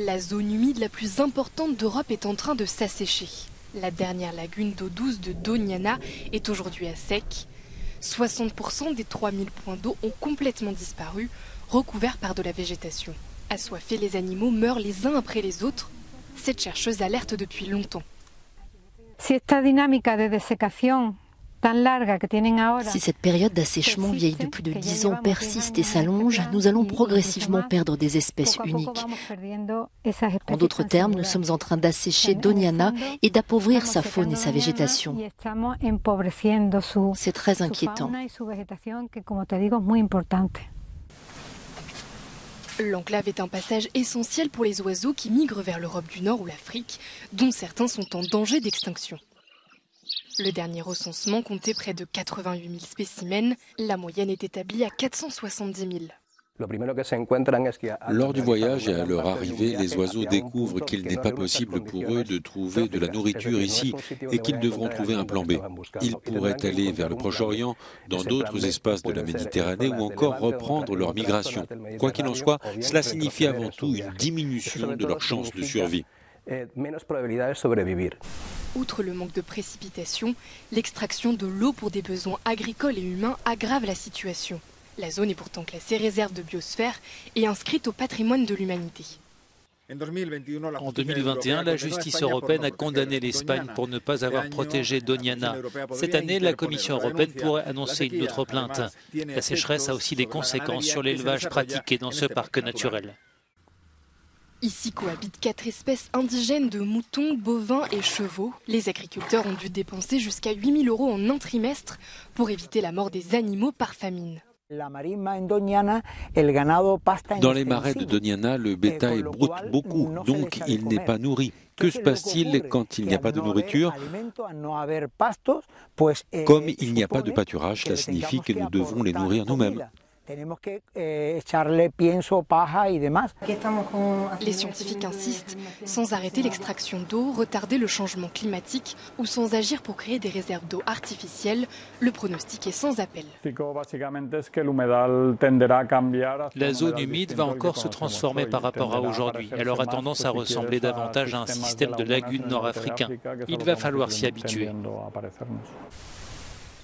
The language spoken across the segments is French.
La zone humide la plus importante d'Europe est en train de s'assécher. La dernière lagune d'eau douce de Doñana est aujourd'hui à sec. 60% des 3000 points d'eau ont complètement disparu, recouverts par de la végétation. Assoiffés, les animaux meurent les uns après les autres. Cette chercheuse alerte depuis longtemps. Si cette période d'assèchement vieille de plus de 10 ans persiste et s'allonge, nous allons progressivement perdre des espèces uniques. En d'autres termes, nous sommes en train d'assécher Doñana et d'appauvrir sa faune et sa végétation. C'est très inquiétant. L'enclave est un passage essentiel pour les oiseaux qui migrent vers l'Europe du Nord ou l'Afrique, dont certains sont en danger d'extinction. Le dernier recensement comptait près de 88 000 spécimens. La moyenne est établie à 470 000. Lors du voyage et à leur arrivée, les oiseaux découvrent qu'il n'est pas possible pour eux de trouver de la nourriture ici et qu'ils devront trouver un plan B. Ils pourraient aller vers le Proche-Orient, dans d'autres espaces de la Méditerranée ou encore reprendre leur migration. Quoi qu'il en soit, cela signifie avant tout une diminution de leurs chances de survie. Outre le manque de précipitations, l'extraction de l'eau pour des besoins agricoles et humains aggrave la situation. La zone est pourtant classée réserve de biosphère et inscrite au patrimoine de l'humanité. En 2021, la justice européenne a condamné l'Espagne pour ne pas avoir protégé Doñana. Cette année, la Commission européenne pourrait annoncer une autre plainte. La sécheresse a aussi des conséquences sur l'élevage pratiqué dans ce parc naturel. Ici cohabitent 4 espèces indigènes de moutons, bovins et chevaux. Les agriculteurs ont dû dépenser jusqu'à 8 000 € en un trimestre pour éviter la mort des animaux par famine. Dans les marais de Doñana, le bétail broute beaucoup, donc il n'est pas nourri. Que se passe-t-il quand il n'y a pas de nourriture? Comme il n'y a pas de pâturage, cela signifie que nous devons les nourrir nous-mêmes. Les scientifiques insistent, sans arrêter l'extraction d'eau, retarder le changement climatique ou sans agir pour créer des réserves d'eau artificielles, le pronostic est sans appel. La zone humide va encore se transformer par rapport à aujourd'hui. Elle aura tendance à ressembler davantage à un système de lagunes nord-africain. Il va falloir s'y habituer.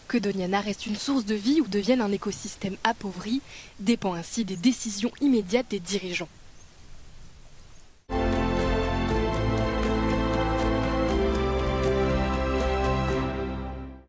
Que Doñana reste une source de vie ou devienne un écosystème appauvri dépend ainsi des décisions immédiates des dirigeants.